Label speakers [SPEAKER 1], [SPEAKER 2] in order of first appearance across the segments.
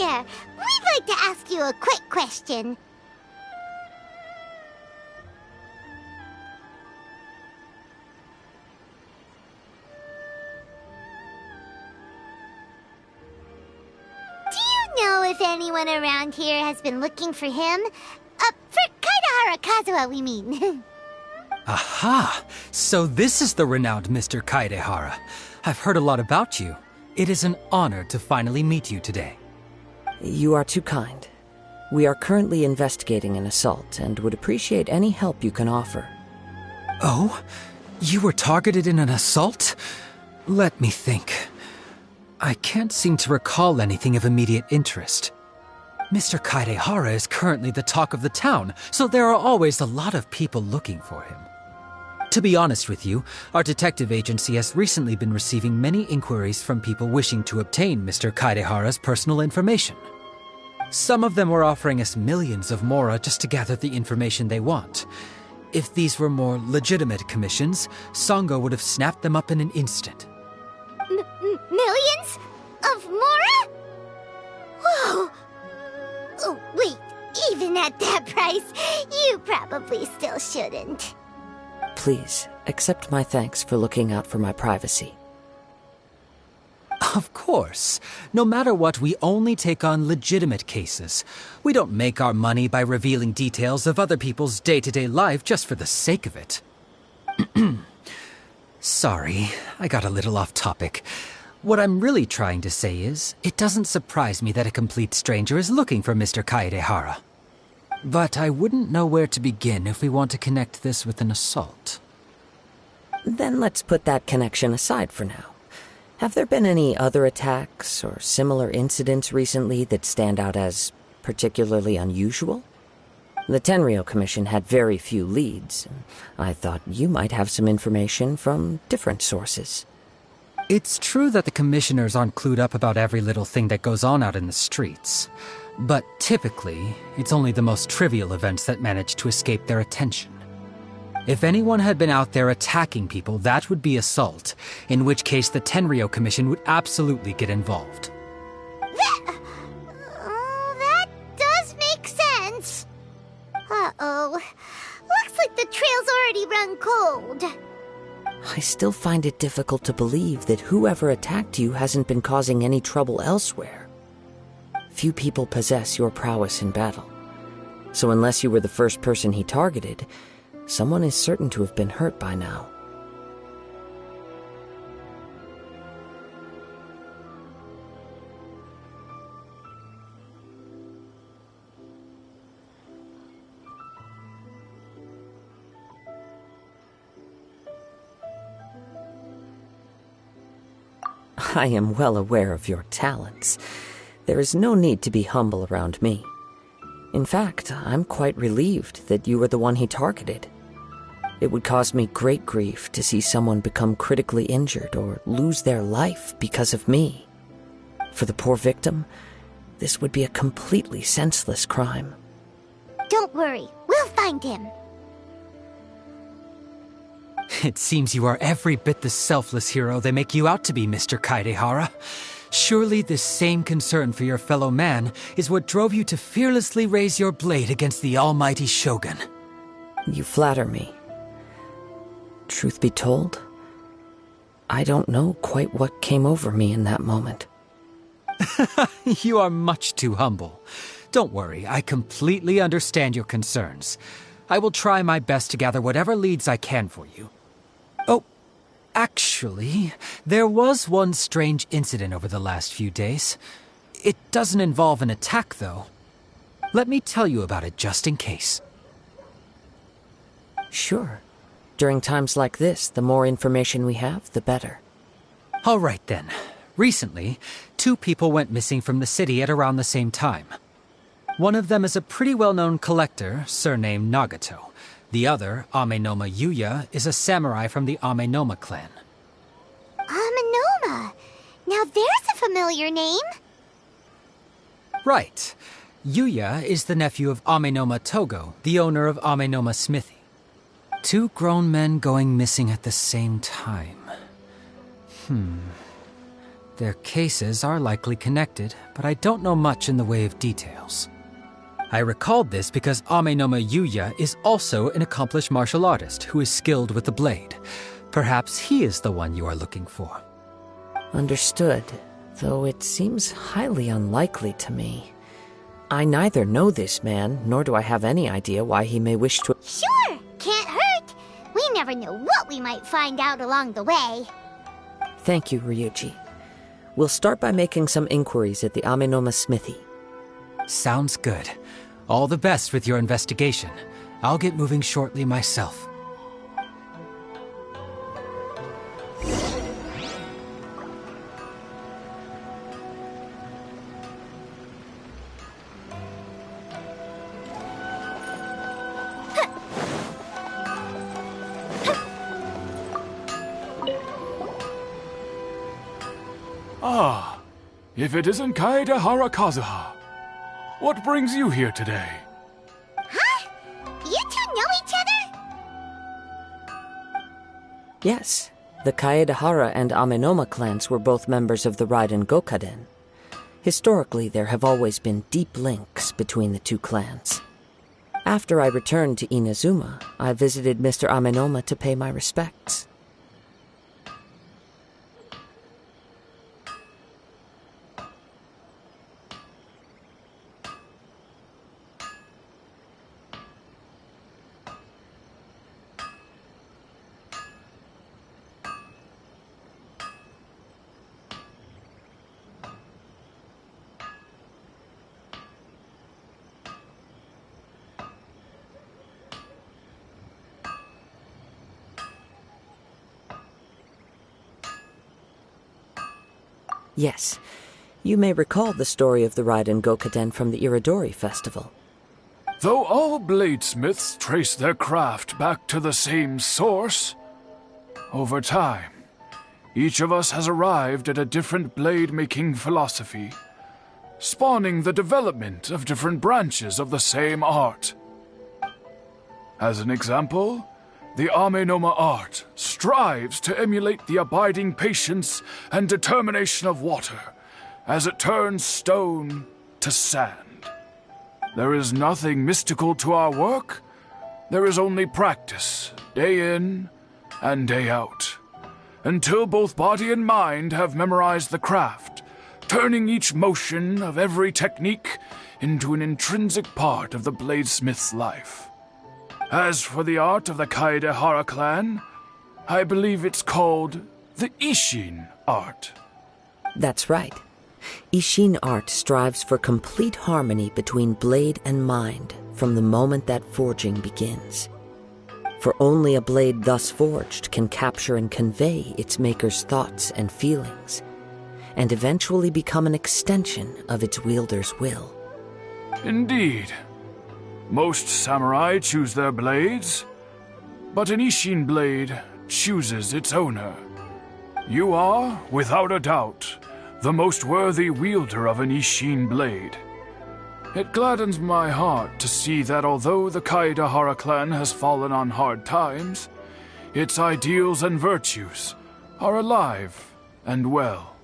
[SPEAKER 1] there. We'd like to ask you a quick question. Do you know if anyone around here has been looking for him? For Kaidahara Kazuha, we mean.
[SPEAKER 2] Aha! So this is the renowned Mr. Kaidehara. I've heard a lot about you. It is an honor to finally meet you today.
[SPEAKER 3] You are too kind. We are currently investigating an assault and would appreciate any help you can offer.
[SPEAKER 2] Oh? You were targeted in an assault? Let me think. I can't seem to recall anything of immediate interest. Mr. Kaidehara is currently the talk of the town, so there are always a lot of people looking for him. To be honest with you, our detective agency has recently been receiving many inquiries from people wishing to obtain Mr. Kaidehara's personal information. Some of them were offering us millions of mora just to gather the information they want. If these were more legitimate commissions, Sango would have snapped them up in an instant.
[SPEAKER 1] Millions? Of mora? Whoa! Oh, wait, even at that price, you probably still shouldn't.
[SPEAKER 3] Please, accept my thanks for looking out for my privacy.
[SPEAKER 2] Of course. No matter what, we only take on legitimate cases. We don't make our money by revealing details of other people's day-to-day life just for the sake of it. Sorry, I got a little off topic. What I'm really trying to say is, it doesn't surprise me that a complete stranger is looking for Mr. Kaidehara. But I wouldn't know where to begin if we want to connect this with an assault.
[SPEAKER 3] Then let's put that connection aside for now. Have there been any other attacks or similar incidents recently that stand out as particularly unusual? The Tenryou Commission had very few leads, and I thought you might have some information from different sources.
[SPEAKER 2] It's true that the commissioners aren't clued up about every little thing that goes on out in the streets. But typically, it's only the most trivial events that manage to escape their attention. If anyone had been out there attacking people, that would be assault, in which case the Tenryou Commission would absolutely get involved.
[SPEAKER 1] That does make sense. Uh-oh. Looks like the trail's already run cold.
[SPEAKER 3] I still find it difficult to believe that whoever attacked you hasn't been causing any trouble elsewhere. Few people possess your prowess in battle. So unless you were the first person he targeted, someone is certain to have been hurt by now. I am well aware of your talents. There is no need to be humble around me. In fact, I'm quite relieved that you were the one he targeted. It would cause me great grief to see someone become critically injured or lose their life because of me. For the poor victim, this would be a completely senseless crime.
[SPEAKER 1] Don't worry, we'll find him.
[SPEAKER 2] It seems you are every bit the selfless hero they make you out to be, Mr. Kaidehara. Surely this same concern for your fellow man is what drove you to fearlessly raise your blade against the almighty Shogun.
[SPEAKER 3] You flatter me. Truth be told, I don't know quite what came over me in that moment.
[SPEAKER 2] You are much too humble. Don't worry, I completely understand your concerns. I will try my best to gather whatever leads I can for you. Oh, actually, there was one strange incident over the last few days. It doesn't involve an attack, though. Let me tell you about it just in case.
[SPEAKER 3] Sure. During times like this, the more information we have, the better.
[SPEAKER 2] All right, then. Recently, 2 people went missing from the city at around the same time. One of them is a pretty well-known collector, surnamed Nagato. The other, Amenoma Yuya, is a samurai from the Amenoma clan.
[SPEAKER 1] Amenoma? Now there's a familiar name.
[SPEAKER 2] Right. Yuya is the nephew of Amenoma Togo, the owner of Amenoma Smithy. 2 grown men going missing at the same time. Their cases are likely connected, but I don't know much in the way of details. I recalled this because Amenoma Yuya is also an accomplished martial artist who is skilled with the blade. Perhaps he is the one you are looking for.
[SPEAKER 3] Understood, though it seems highly unlikely to me. I neither know this man, nor do I have any idea why he may wish to—
[SPEAKER 1] Sure, can't hurt. We never know what we might find out along the way.
[SPEAKER 3] Thank you, Ryuji. We'll start by making some inquiries at the Amenoma smithy.
[SPEAKER 2] Sounds good. All the best with your investigation. I'll get moving shortly myself.
[SPEAKER 4] Ah, if it isn't Kaedehara Kazuha. What brings you here today?
[SPEAKER 1] Huh? You two know each other?
[SPEAKER 3] Yes, the Kaedehara and Amenoma clans were both members of the Raiden Gokaden. Historically, there have always been deep links between the two clans. After I returned to Inazuma, I visited Mr. Amenoma to pay my respects. Yes, you may recall the story of the Raiden Gokaden from the Iridori Festival.
[SPEAKER 4] Though all bladesmiths trace their craft back to the same source, over time, each of us has arrived at a different blade-making philosophy, spawning the development of different branches of the same art. As an example, the Amenoma art strives to emulate the abiding patience and determination of water as it turns stone to sand. There is nothing mystical to our work. There is only practice, day in and day out, until both body and mind have memorized the craft, turning each motion of every technique into an intrinsic part of the bladesmith's life. As for the art of the Kaedehara clan, I believe it's called the Ishin art.
[SPEAKER 3] That's right. Ishin art strives for complete harmony between blade and mind from the moment that forging begins. For only a blade thus forged can capture and convey its maker's thoughts and feelings, and eventually become an extension of its wielder's will.
[SPEAKER 4] Indeed. Most samurai choose their blades, but an Ishin blade chooses its owner. You are, without a doubt, the most worthy wielder of an Ishin blade. It gladdens my heart to see that although the Kaedehara clan has fallen on hard times, its ideals and virtues are alive and well.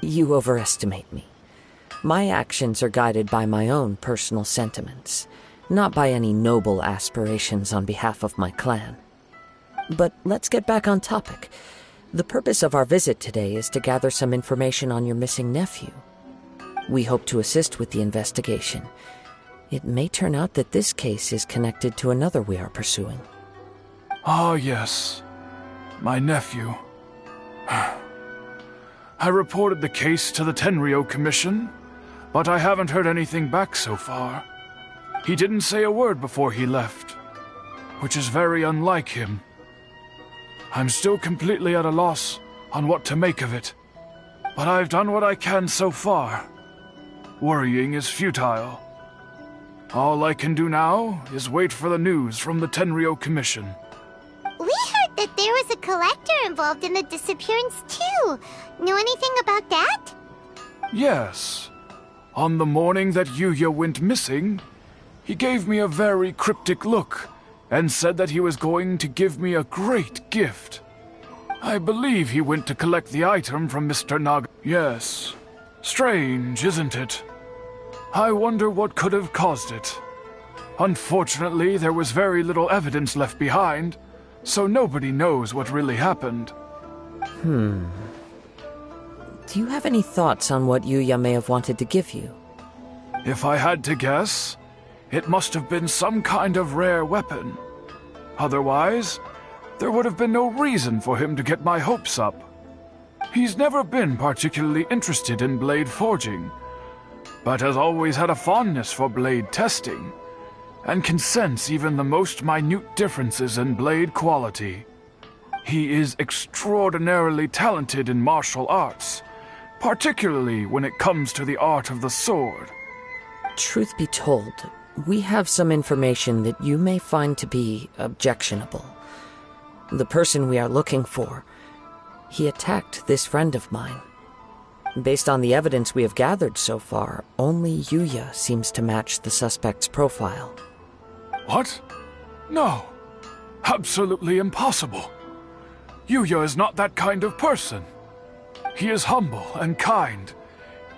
[SPEAKER 3] You overestimate me. My actions are guided by my own personal sentiments, not by any noble aspirations on behalf of my clan. But let's get back on topic. The purpose of our visit today is to gather some information on your missing nephew. We hope to assist with the investigation. It may turn out that this case is connected to another we are pursuing.
[SPEAKER 4] Ah, yes. My nephew. I reported the case to the Tenryou Commission, but I haven't heard anything back so far. He didn't say a word before he left, which is very unlike him. I'm still completely at a loss on what to make of it, but I've done what I can so far. Worrying is futile. All I can do now is wait for the news from the Tenryou Commission.
[SPEAKER 1] We heard that there was a collector involved in the disappearance too. Know anything about that?
[SPEAKER 4] Yes. On the morning that Yuya went missing, he gave me a very cryptic look and said that he was going to give me a great gift. I believe he went to collect the item from Mr. Nag. Yes. Strange, isn't it? I wonder what could have caused it. Unfortunately, there was very little evidence left behind, so nobody knows what really happened.
[SPEAKER 3] Do you have any thoughts on what Yuya may have wanted to give you?
[SPEAKER 4] If I had to guess, it must have been some kind of rare weapon. Otherwise, there would have been no reason for him to get my hopes up. He's never been particularly interested in blade forging, but has always had a fondness for blade testing, and can sense even the most minute differences in blade quality. He is extraordinarily talented in martial arts, particularly when it comes to the art of the sword.
[SPEAKER 3] Truth be told, we have some information that you may find to be objectionable. The person we are looking for, he attacked this friend of mine. Based on the evidence we have gathered so far, only Yuya seems to match the suspect's profile.
[SPEAKER 4] What? No. Absolutely impossible. Yuya is not that kind of person. He is humble and kind.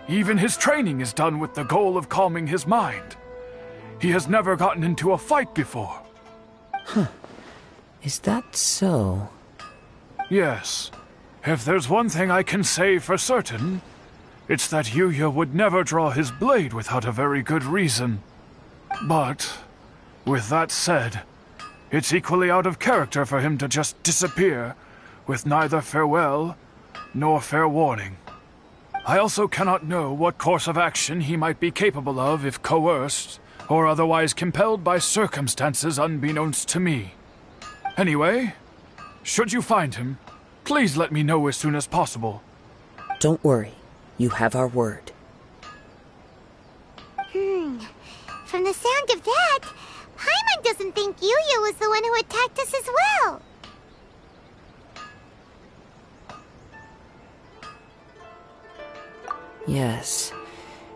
[SPEAKER 4] Even his training is done with the goal of calming his mind. He has never gotten into a fight before.
[SPEAKER 3] Is that so?
[SPEAKER 4] Yes. If there's one thing I can say for certain, it's that Yuya would never draw his blade without a very good reason. But, with that said, it's equally out of character for him to just disappear, with neither farewell nor fair warning. I also cannot know what course of action he might be capable of if coerced, or otherwise compelled by circumstances unbeknownst to me. Anyway, should you find him, please let me know as soon as possible.
[SPEAKER 3] Don't worry. You have our word.
[SPEAKER 1] From the sound of that, Paimon doesn't think Yuya was the one who attacked us as well.
[SPEAKER 3] Yes.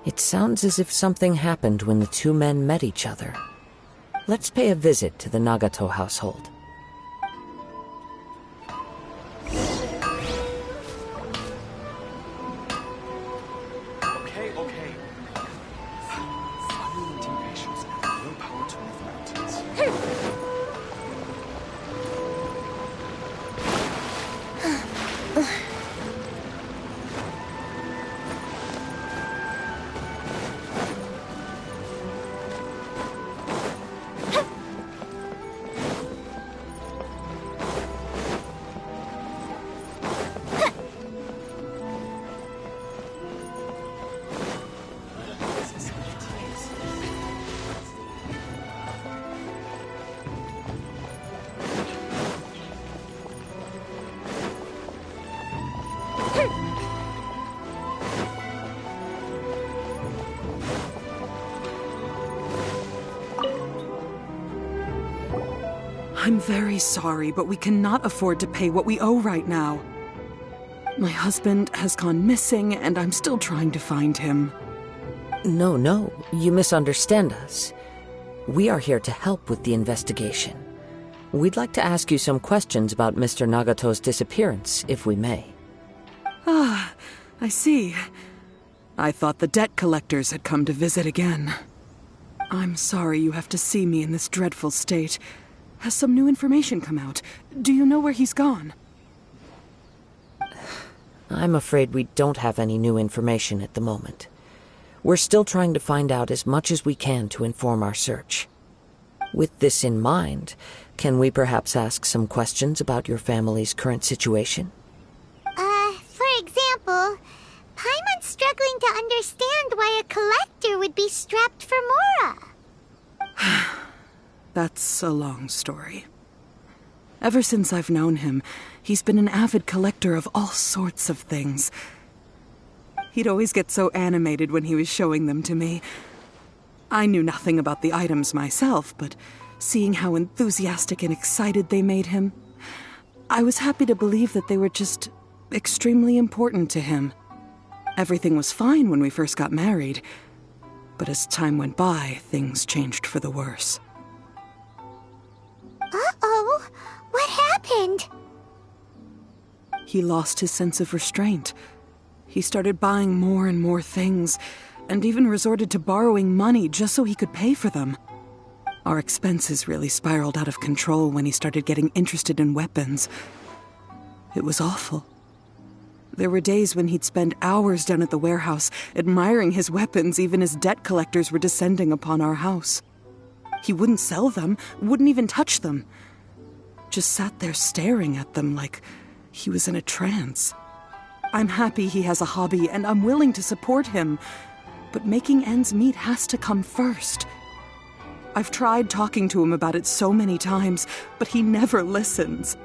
[SPEAKER 3] It sounds as if something happened when the two men met each other. Let's pay a visit to the Nagato household.
[SPEAKER 5] Okay. Unrelenting patience and willpower to move mountains.
[SPEAKER 6] I'm very sorry, but we cannot afford to pay what we owe right now. My husband has gone missing, and I'm still trying to find him.
[SPEAKER 3] No, you misunderstand us. We are here to help with the investigation. We'd like to ask you some questions about Mr. Nagato's disappearance, if we may.
[SPEAKER 6] Ah, I see. I thought the debt collectors had come to visit again. I'm sorry you have to see me in this dreadful state. Has some new information come out? Do you know where he's gone?
[SPEAKER 3] I'm afraid we don't have any new information at the moment. We're still trying to find out as much as we can to inform our search. With this in mind, can we perhaps ask some questions about your family's current situation?
[SPEAKER 1] For example, Paimon's struggling to understand why a collector would be strapped for Mora.
[SPEAKER 6] That's a long story. Ever since I've known him, he's been an avid collector of all sorts of things. He'd always get so animated when he was showing them to me. I knew nothing about the items myself, but seeing how enthusiastic and excited they made him, I was happy to believe that they were just extremely important to him. Everything was fine when we first got married, but as time went by, things changed for the worse.
[SPEAKER 1] Uh-oh, what happened?
[SPEAKER 6] He lost his sense of restraint. He started buying more and more things, and even resorted to borrowing money just so he could pay for them. Our expenses really spiraled out of control when he started getting interested in weapons. It was awful. There were days when he'd spend hours down at the warehouse, admiring his weapons even as debt collectors were descending upon our house. He wouldn't sell them, wouldn't even touch them. Just sat there staring at them like he was in a trance. I'm happy he has a hobby, and I'm willing to support him. But making ends meet has to come first. I've tried talking to him about it so many times, but he never listens.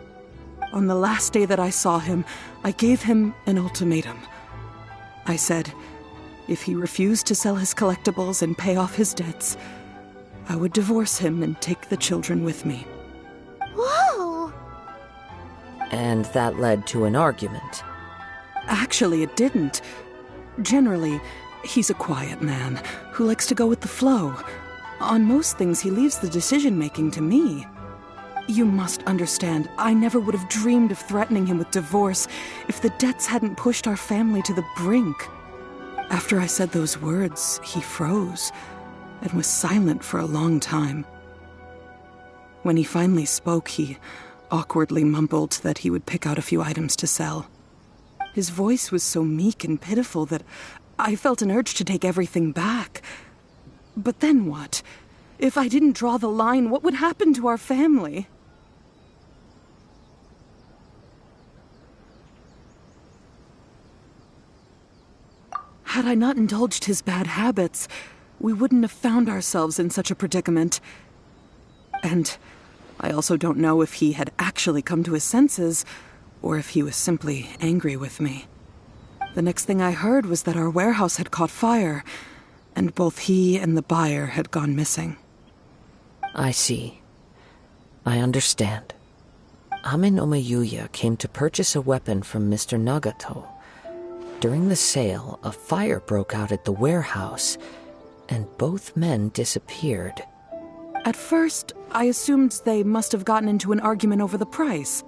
[SPEAKER 6] On the last day that I saw him, I gave him an ultimatum. I said, if he refused to sell his collectibles and pay off his debts, I would divorce him and take the children with me.
[SPEAKER 1] Whoa!
[SPEAKER 3] And that led to an argument.
[SPEAKER 6] Actually, it didn't. Generally, he's a quiet man who likes to go with the flow. On most things, he leaves the decision-making to me. You must understand, I never would have dreamed of threatening him with divorce if the debts hadn't pushed our family to the brink. After I said those words, he froze and was silent for a long time. When he finally spoke, he awkwardly mumbled that he would pick out a few items to sell. His voice was so meek and pitiful that I felt an urge to take everything back. But then what? If I didn't draw the line, what would happen to our family? Had I not indulged his bad habits, we wouldn't have found ourselves in such a predicament. And I also don't know if he had actually come to his senses, or if he was simply angry with me. The next thing I heard was that our warehouse had caught fire, and both he and the buyer had gone missing.
[SPEAKER 3] I see. I understand. Amin Omayuya came to purchase a weapon from Mr. Nagato. During the sale, a fire broke out at the warehouse, and both men disappeared.
[SPEAKER 6] At first, I assumed they must have gotten into an argument over the price.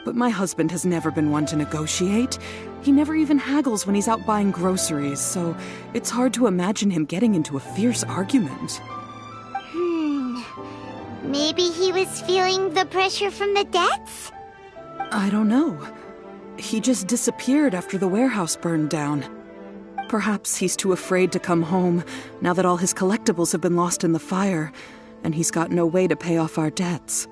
[SPEAKER 6] But my husband has never been one to negotiate. He never even haggles when he's out buying groceries, so it's hard to imagine him getting into a fierce argument.
[SPEAKER 1] Maybe he was feeling the pressure from the debts?
[SPEAKER 6] I don't know. He just disappeared after the warehouse burned down. Perhaps he's too afraid to come home now that all his collectibles have been lost in the fire, and he's got no way to pay off our debts.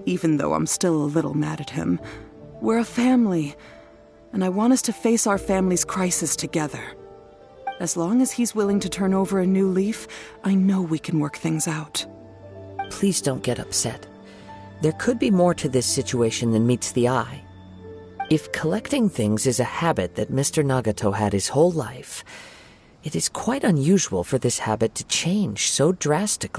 [SPEAKER 6] Even though I'm still a little mad at him, we're a family, and I want us to face our family's crisis together. As long as he's willing to turn over a new leaf, I know we can work things out.
[SPEAKER 3] Please don't get upset. There could be more to this situation than meets the eye. If collecting things is a habit that Mr. Nagato had his whole life, it is quite unusual for this habit to change so drastically